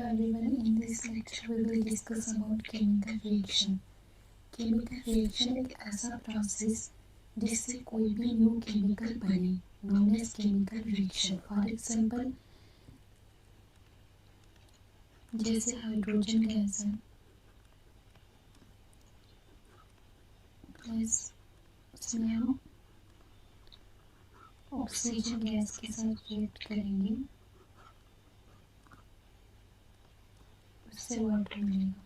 everyone. In this lecture, we will discuss about chemical reaction. Chemical reaction एक ऐसा process जिससे कोई भी न्यू केमिकल बने, known as chemical reaction. For example, जैसे हाइड्रोजन गैस है प्लस उसमें हम ऑक्सीजन गैस के साथ रिएक्ट करेंगे, उससे वाटर मिलेगा,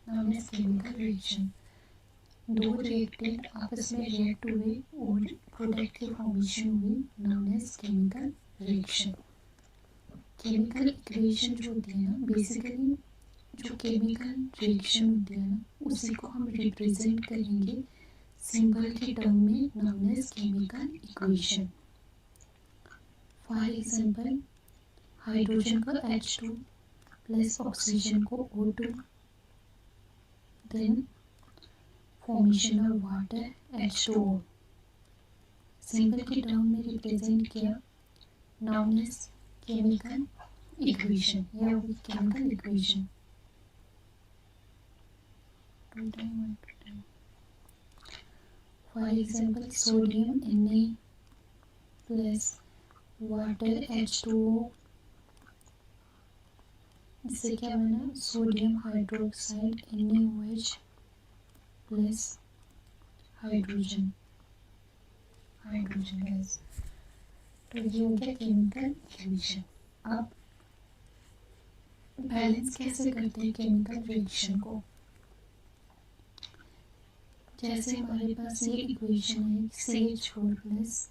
known as chemical reaction. दो रिएक्टेंट आपस में रिएक्ट हुए और प्रोडक्ट की फॉर्मेशन हुई, known as chemical reaction. Chemical equation जो होती है ना, बेसिकली जो केमिकल रिएक्शन होती है ना, उसी को हम रिप्रेजेंट करेंगे सिंबल के टर्म में, known as chemical equation. For example, hydrogen का H2 प्लस ऑक्सीजन को O2, then formation of water H2O. Symbol के टर्म में रिप्रेजेंट किया, known as केमिकल इक्वेशन. यह होगी chemical equation. For example, sodium Na plus water H2O, इससे क्या बना, sodium hydroxide NaOH plus hydrogen gas. तो ये हो गया केमिकल इक्वेशन. अब बैलेंस कैसे करते हैं केमिकल रिएक्शन को. जैसे हमारे पास ये इक्वेशन है CH4 प्लस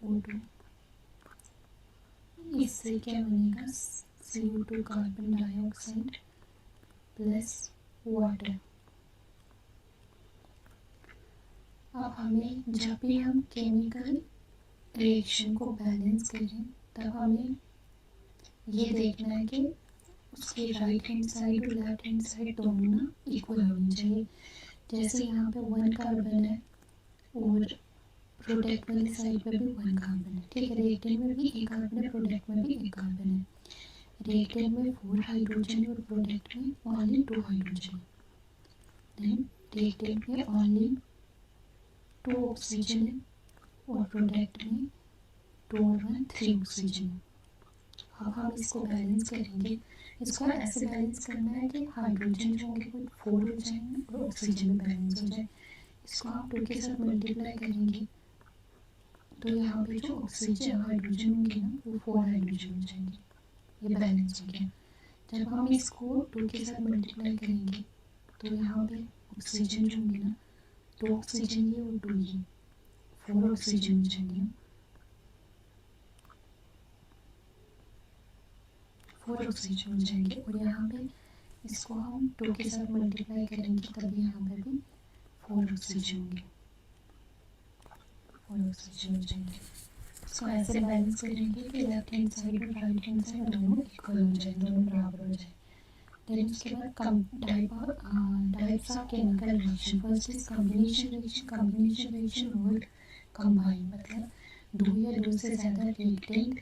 O2, इससे क्या बनेगा, CO2 carbon dioxide plus water. अब हमें जब भी हम केमिकल रिएक्शन को बैलेंस करें, तब हमें ये देखना है कि उसके राइट हैंड साइड और लेफ्ट हैंड साइड दोनों ना इक्वल होनी चाहिए. जैसे यहाँ पे 1 कार्बन है और प्रोडक्ट वाली साइड पे भी 1 कार्बन है, ठीक है. रिएक्टेंट में भी 1 कार्बन है, प्रोडक्ट में भी 1 कार्बन है. रिएक्टेंट में 4 हाइड्रोजन है और प्रोडक्ट में ओनली 2 हाइड्रोजन है. देन रिएक्टेंट में ओनली 2 ऑक्सीजन है और प्रोडक्ट में 2 और 1 3 ऑक्सीजन है. अब हम इसको बैलेंस करेंगे. इसको ऐसे बैलेंस करना है कि हाइड्रोजन जो होंगे वो 4 हो जाएंगे और ऑक्सीजन भी बैलेंस हो जाए. इसको हम 2 के साथ मल्टीप्लाई करेंगे तो यहाँ पे जो ऑक्सीजन हाइड्रोजन होंगे ना, वो 4 हाइड्रोजन हो जाएंगे. ये बैलेंस हो गया. जब हम इसको 2 के साथ मल्टीप्लाई करेंगे तो यहाँ पे ऑक्सीजन जो होंगे ना, 2 ऑक्सीजन ये और 2 ये, 4 ऑक्सीजन हो जाएंगे. 4 ऑक्सीजन हो जाएंगे. और यहाँ पे इसको हम 2 के साथ मल्टीप्लाई करेंगे तभी यहाँ पे भी 4 ऑक्सीजन होंगे, 4 ऑक्सीजन हो जाएंगे. इसको ऐसे बैलेंस करेंगे कि लेफ्ट हैंड साइड और राइट हैंड साइड दोनों इक्वल हो जाए, दोनों बराबर हो जाए. देन उसके बाद types of chemical reaction. First is combination reaction. Combination reaction और कंबाइन, मतलब 2 या 2 से ज़्यादा रिएक्टेंट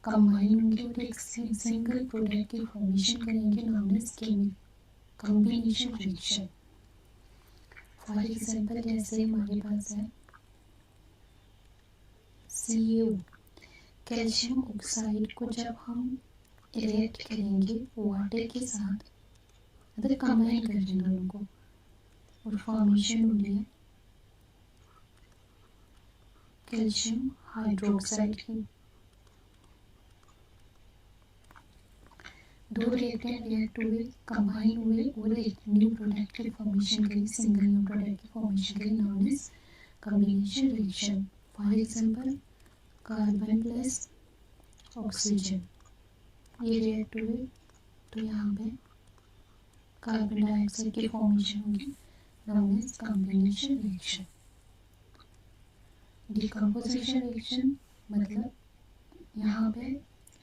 कंबाइन होंगे और एक सिंगल प्रोडक्ट की फॉर्मेशन करेंगे, known as combination reaction. For example, जैसे हमारे पास है CaO, कैल्शियम ऑक्साइड को जब हम रिएक्ट करेंगे वाटर के साथ, मतलब कंबाइन कर रहे हैं दोनों को, और फॉर्मेशन हो रही है कैल्शियम हाइड्रोक्साइड की. 2 रिएक्टेंट रिएक्ट हुए, कंबाइन हुए और एक न्यू प्रोडक्ट की फॉर्मेशन करी, सिंगल न्यू प्रोडक्ट की फॉर्मेशन करी, known as combination reaction. For example, carbon plus oxygen ये रिएक्ट हुए तो यहाँ पे कार्बन डाइऑक्साइड की फॉर्मेशन होगी, known as combination reaction. Decomposition reaction मतलब यहाँ पे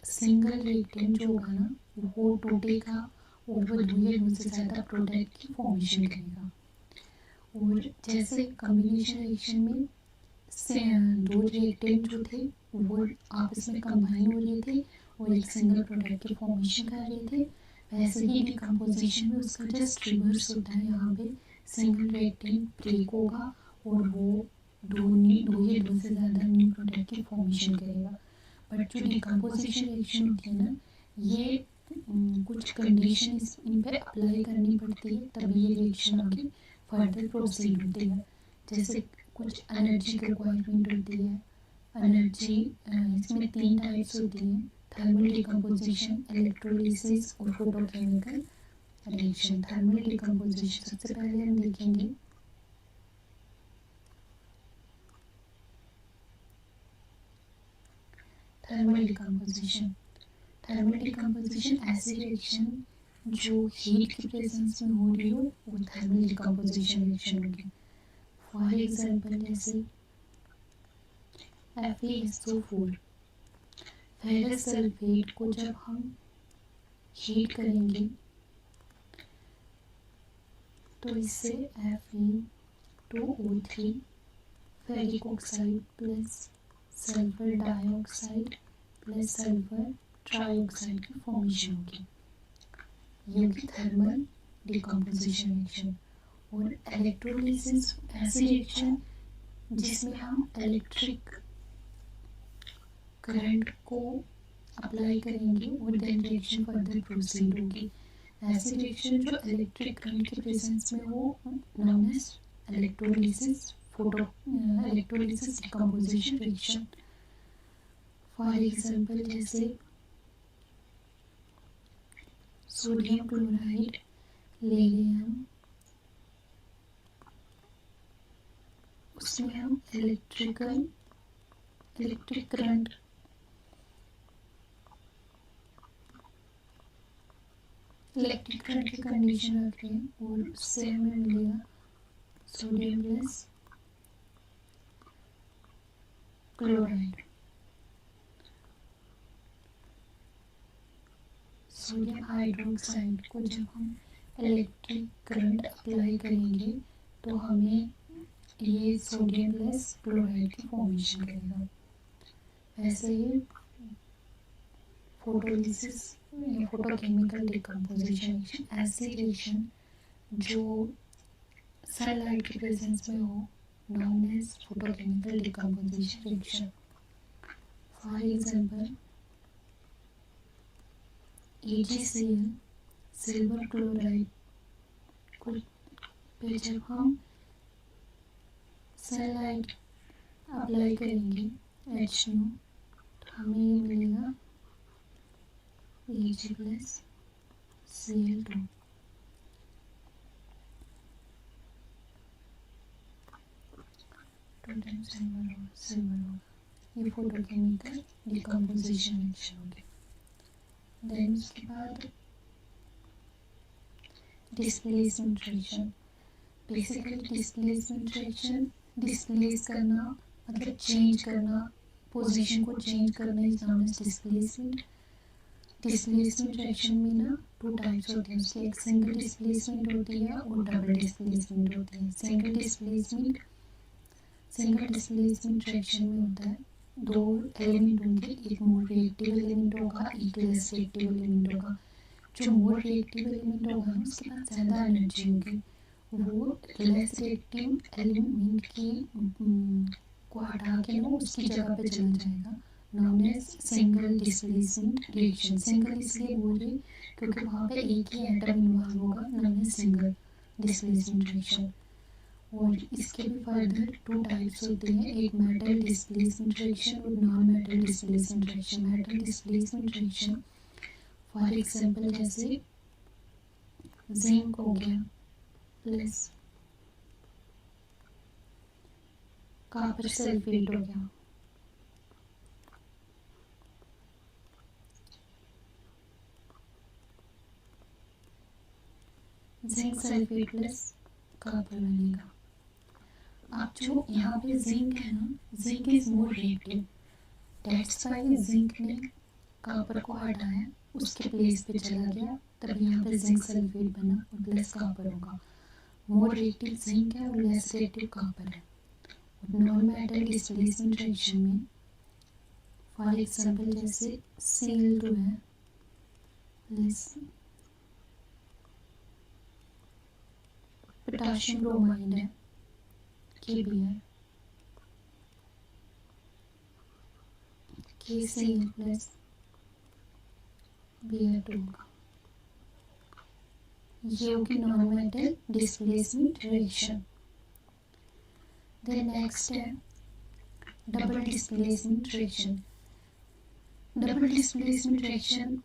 सिंगल रिएक्टेंट जो होगा ना, वो टूटेगा और वो 2 या 2 से ज़्यादा प्रोडक्ट की फॉर्मेशन करेगा. और जैसे कॉम्बिनेशन रिएक्शन में से 2 रिएक्टेंट जो थे वो आपस में कंबाइन हो रहे थे और एक सिंगल प्रोडक्ट की फॉर्मेशन कर रहे थे, वैसे ही डिकम्पोजिशन में उसका जस्ट रिवर्स होता है। यहाँ पे सिंगल रिएक्टेंट ब्रेक होगा और वो दो या दो से ज़्यादा न्यू प्रोडक्ट की फॉर्मेशन करेगा। बट जो डिकम्पोजिशन रिएक्शन होती है ना, ये कुछ कंडीशन इन पे अप्लाई करनी पड़ती है, तभी ये रिएक्शन आगे फर्दर प्रोसीड होती है। जैसे कुछ एनर्जी की रिक्वायरमेंट होती है। एनर्जी इसमें 3 टाइप्स होती हैं: थर्मल डिकम्पोजिशन, इलेक्ट्रोलिसिस और फोटोकेमिकल रिएक्शन। थर्मल डिकम्पोजिशन सबसे पहले हम देखेंगे। थर्मल डिकम्पोजिशन ऐसी रिएक्शन जो हीट की प्रेजेंस में हो रही हो, वो थर्मल डिकम्पोजिशन रिएक्शन होगी। फॉर एग्जांपल जैसे FeSO4 फेरस सल्फेट को जब हम हीट करेंगे तो इससे Fe2O3 ferric oxide plus sulphur dioxide plus sulphur trioxide की फॉर्मेशन होगी। ये होगी थर्मल डिकम्पोजिशन रिएक्शन। और इलेक्ट्रोलिसिस ऐसी रिएक्शन जिसमें हम इलेक्ट्रिक करंट को अप्लाई करेंगे और देन रिएक्शन फर्दर प्रोसीड होगी। ऐसी रिएक्शन जो इलेक्ट्रिक करंट के प्रेजेंस में हो, known as electrolysis electrolysis decomposition reaction. For example जैसे सोडियम क्लोराइड ले रहे हैं, उसमें हम इलेक्ट्रिक करंट की कंडीशन रख रहे हैं और उससे हमें मिलेगा sodium plus chloride. Sodium hydroxide को जब हम इलेक्ट्रिक करंट अप्लाई करेंगे तो हमें ये सोडियम प्लस क्लोराइड की फॉर्मेशन करेगा। वैसे ही फोटोलिसिस या फोटोकेमिकल डिकम्पोजिशन ऐसी रिएक्शन जो सनलाइट के प्रेजेंस में हो, known as photochemical decomposition reaction. For example AgCl silver chloride को पे जब हम सनलाइट अप्लाई करेंगे HNO तो हमें ये मिलेगा Ag plus Cl2। Total silver ये फोटोकेमिकल डिकम्पोजिशन रिएक्शन होगी। देन उसके बाद displacement reaction. Basically displacement reaction displace करना मतलब चेंज करना, पोजीशन को चेंज करना is known as displacement. Displacement reaction में ना 2 टाइप्स होते हैं उसके, एक सिंगल डिस्प्लेसमेंट होती है और डबल डिस्प्लेसमेंट होती है। सिंगल डिस्प्लेसमेंट रिएक्शन में होता है 2 एलिमेंट होंगे, एक मोर रिएक्टिव एलिमेंट होगा, एक लेस रिएक्टिव एलिमेंट होगा। जो मोर रिएक्टिव एलिमेंट होगा ना उसके पास ज़्यादा एनर्जी होगी, वो लेस रिएक्टिव एलिमेंट की को हटा के ना उसकी जगह पे चला जाएगा, known as single displacement reaction. Single इसलिए बोल रही क्योंकि वहाँ पे एक ही एटम इन्वॉल्व होगा, known as single displacement reaction. और इसके भी फर्दर 2 टाइप्स होते हैं, एक मेटल डिस्प्लेसमेंट रिएक्शन और non metal displacement reaction. Metal displacement reaction for example जैसे जिंक हो गया प्लस कॉपर सल्फेट हो गया, जिंक सल्फेट प्लस कॉपर बनेगा। अब जो यहाँ पे जिंक है ना, zinc is more reactive, that's why zinc ने कॉपर को हटाया, उसके प्लेस पे चला गया, तब यहाँ पे जिंक सल्फेट बना और प्लस कॉपर होगा। मोर रिएक्टिव जिंक है और लेस रिएक्टिव कॉपर है। और नॉन मेटल डिस्प्लेसमेंट रिएक्शन में फॉर एग्जाम्पल जैसे Cl2 है प्लस पोटाशियम ब्रोमाइड है KBr KCl प्लस Br2 का, ये होगी non metal displacement reaction. Then next है double displacement reaction. Double displacement reaction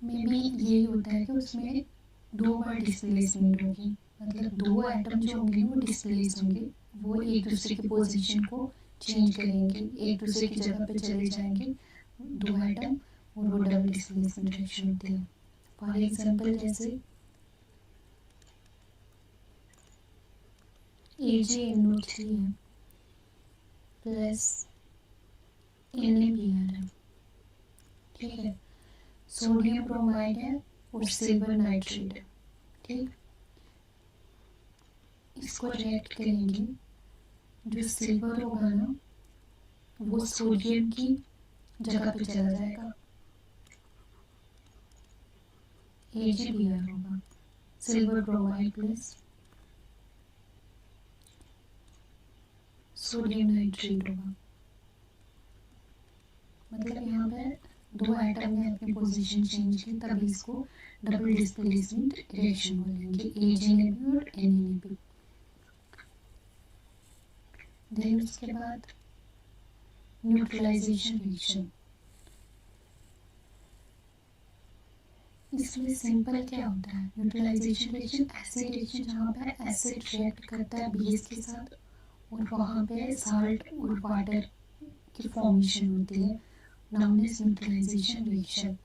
में भी यही होता है कि उसमें दो बार डिस्प्लेसमेंट होगी, मतलब दो एटम जो होंगे वो डिस्प्लेस होंगे, वो एक दूसरे की पोजीशन को चेंज करेंगे, एक दूसरे की जगह पे चले जाएंगे दो एटम, और वो डबल डिस्प्लेसमेंट रिएक्शन होती है। फॉर एग्जांपल जैसे AgNO3 है प्लस NaBr है, ठीक है, सोडियम ब्रोमाइड है और सिल्वर नाइट्रेट है, ठीक। इसको रिएक्ट करेंगे, जो सिल्वर होगा ना वो सोडियम की जगह पे चला जाएगा, AgBr होगा, silver bromide plus sodium nitrate होगा। मतलब यहाँ पे दो एटम ने अपनी पोजीशन चेंज की, तभी इसको डबल डिस्प्लेसमेंट रिएक्शन बोलेंगे, AgNab और NaNab। देन उसके बाद न्यूट्रलाइजेशन रिएक्शन। इसमें सिंपल क्या होता है, न्यूट्रलाइजेशन रिएक्शन ऐसी रिएक्शन जहाँ पे एसिड रिएक्ट करता है बेस के साथ और वहाँ पे साल्ट और वाटर की फॉर्मेशन होती है, known is neutralisation reaction.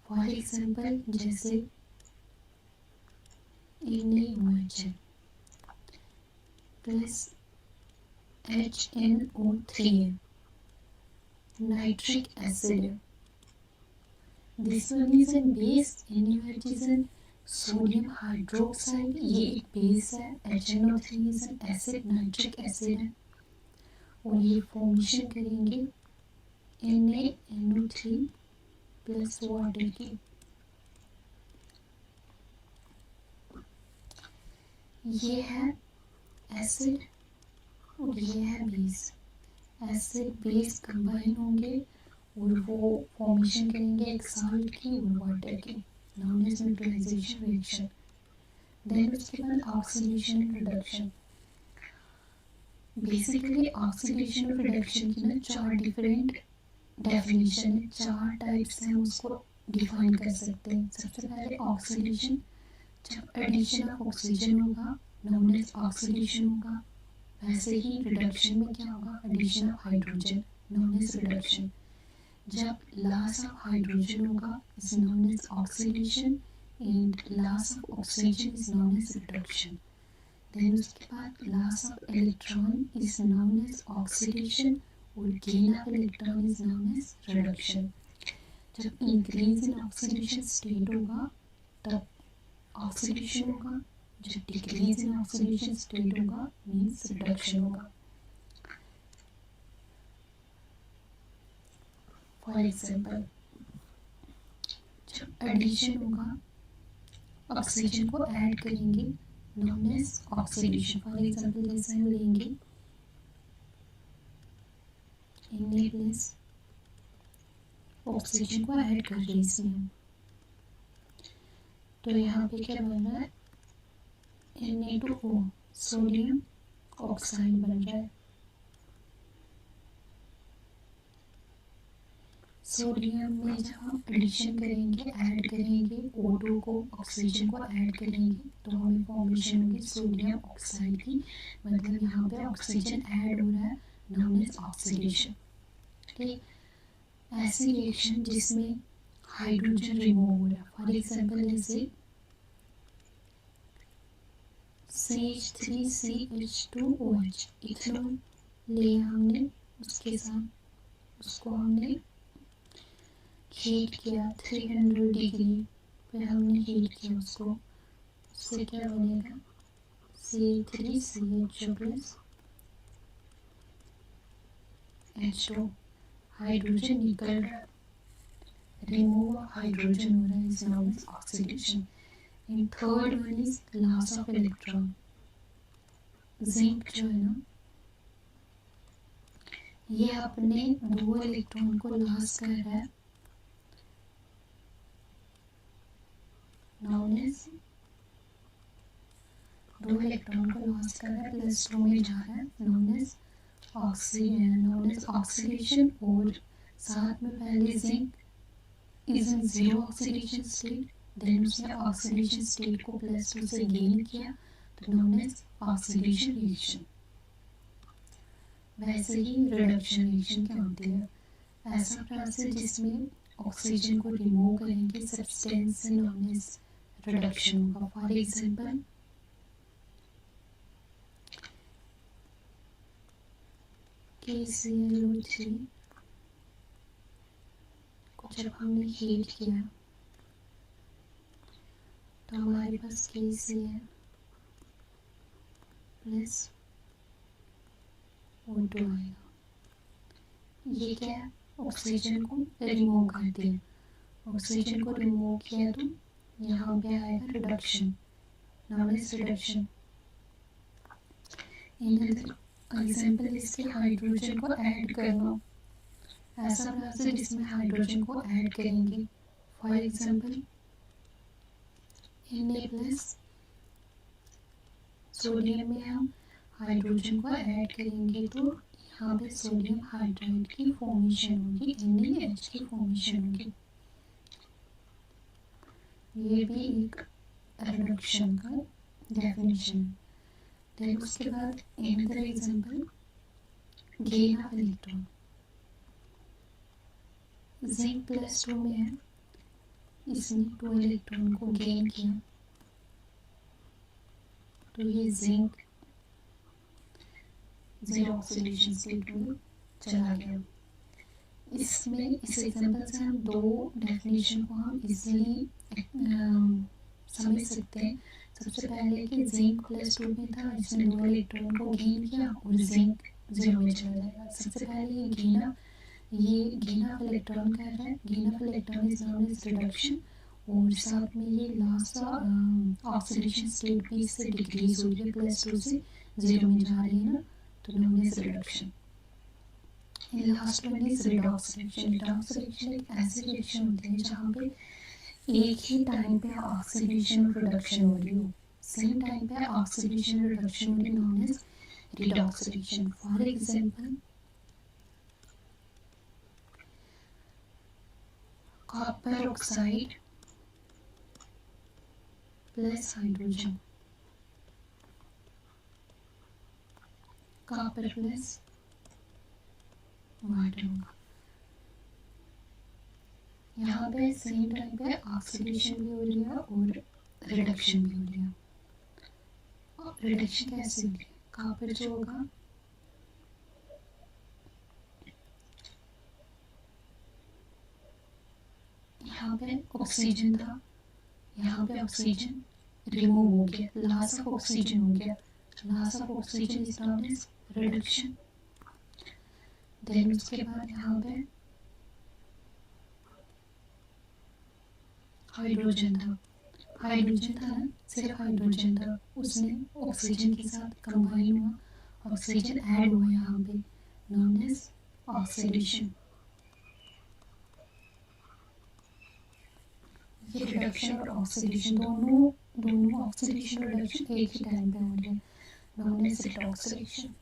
For example जैसे NaOH प्लस HNO3 है, नाइट्रिक एसिड है, this one is an base, NaOH is an sodium hydroxide, ये एक बेस है, HNO3 is an acid, nitric acid है, और ये फॉर्मेशन करेंगे NaNO3 प्लस वाटर की। ये है एसिड और ये है बेस, एसिड बेस कंबाइन होंगे और वो फॉर्मेशन करेंगे एक साल्ट की और वाटर की, known is neutralisation reaction. Then उसके बाद oxidation and reduction. Basically oxidation और रिडक्शन की ना चार डिफरेंट डेफिनेशन है, चार टाइप्स हैं, उसको डिफाइन कर सकते हैं। सबसे पहले ऑक्सीडेशन, जब एडिशन ऑफ ऑक्सीजन होगा नाउन इज ऑक्सीडेशन होगा। वैसे ही रिडक्शन में क्या होगा, addition of hydrogen known is reduction. जब लॉस ऑफ हाइड्रोजन होगा is known as oxidation and loss of oxygen is known as reduction. Then उसके बाद loss of electron is known as oxidation और gain of electron is known as reduction. जब increase in oxidation state होगा तब oxidation होगा, जब decrease in oxidation state होगा means reduction होगा। फॉर एग्जाम्पल जब एडिशन होगा, ऑक्सीजन को ऐड करेंगे known as oxidation. For example जैसे हम लेंगे Na प्लस ऑक्सीजन को ऐड कर रहे हैं इसमें, तो यहाँ पे क्या बन रहा है, Na2O सोडियम ऑक्साइड बन रहा है। सोडियम में जब हम एडिशन करेंगे, ऐड करेंगे O2 को, ऑक्सीजन को ऐड करेंगे तो हमें फॉर्मेशन होगी सोडियम ऑक्साइड की, मतलब यहाँ पे ऑक्सीजन ऐड हो रहा है, नाउन इज ऑक्सीडेशन। ठीक, ऐसी रिएक्शन जिसमें हाइड्रोजन रिमूव हो रहा है, फॉर एग्जांपल जैसे CH3CH2OH इथेनॉल लिया हमने, उसके साथ उसको हमने हीट किया 300 डिग्री पे हमने हीट किया उसको, उससे क्या बनेगा C3CH2 प्लस H2, हाइड्रोजन निकल रहा है, रिमूव हाइड्रोजन हो रहा है, is known as oxidation. And third one is loss of electron. Zinc जो है ना, ये अपने 2 इलेक्ट्रॉन को लॉस कर रहा है, नोन एज 2 इलेक्ट्रॉन को लॉस कर रहा है, प्लस 2 में जा रहा है, नोन एज ऑक्सीडेशन। और साथ में पहले zinc is in 0 oxidation state, then उसने ऑक्सीडेशन स्टेट को +2 से गेन किया, तो नोन एज ऑक्सीडेशन रिएक्शन। वैसे ही रिडक्शन रिएक्शन क्या होती है, ऐसा प्रोसेस जिसमें ऑक्सीजन को रिमूव करेंगे सब्सटेंस से, नोन एज रिडक्शन होगा। फॉर एग्जांपल KClO3 को जब हमने हीट किया तो हमारे पास KCl प्लस O2 आएगा। ये क्या है, ऑक्सीजन को रिमूव कर दिया। ऑक्सीजन को रिमूव किया तो यहाँ पे आएगा reduction, known as reduction. Example इसके हाइड्रोजन को ऐड करना, ऐसा प्रोसेस जिसमें हाइड्रोजन को ऐड करेंगे। फॉर एग्जाम्पल Na+ सोडियम में हम हाइड्रोजन को ऐड करेंगे तो यहाँ पे सोडियम हाइड्राइड की फॉर्मेशन होगी, NaH की फॉर्मेशन होगी। ये भी एक रिडक्शन का डेफिनेशन है। देन उसके बाद another example gain of electron. Zinc +2 में है, इसने 2 इलेक्ट्रॉन को गेन किया, तो ये जिंक 0 ऑक्सीडेशन स्टेट में चला गया। इसमें इस एग्जांपल से हम 2 डेफिनेशन को हम इजीली समझ सकते हैं। सबसे पहले कि जिंक +2 में था, इसने 2 इलेक्ट्रॉन को गेन किया और जिंक 0 में चला जाएगा। सबसे पहले ये गेन ऑफ इलेक्ट्रॉन कर रहा है, gain of electron is known as reduction. और साथ में ये लास्ट ऑक्सीडेशन स्टेट भी इससे डिक्रीज हो रही है, +2 से 0 में जा रही है ना, तो known as reduction. Last one is redox reaction. Redox reaction एक ऐसी रिएक्शन होती है जहाँ पे एक ही टाइम पे ऑक्सीडेशन और रिडक्शन हो रही हो, सेम टाइम पे ऑक्सीडेशन और रिडक्शन हो रही, known as redox reaction. For example copper oxide plus hydrogen, copper plus water होगा। यहाँ पे सेम टाइम पे ऑक्सीडेशन भी हो रही है और रिडक्शन भी हो रही है। रिडक्शन कैसे हो रही है, कॉपर जो होगा यहाँ पे ऑक्सीजन था, यहाँ पे ऑक्सीजन रिमूव हो गया, लॉस ऑफ ऑक्सीजन हो गया। Loss of oxygen is known as reduction. Then उसके बाद यहाँ पे हाइड्रोजन था ना, सिर्फ हाइड्रोजन था, उसने ऑक्सीजन के साथ कंबाइन हुआ, ऑक्सीजन ऐड हुआ यहाँ पे, नोन एज ऑक्सीडेशन। ये रिडक्शन और ऑक्सीडेशन दोनों ऑक्सीडेशन और रिडक्शन एक ही टाइम पे हो रहे हैं, नोन एज रिडॉक्स रिएक्शन।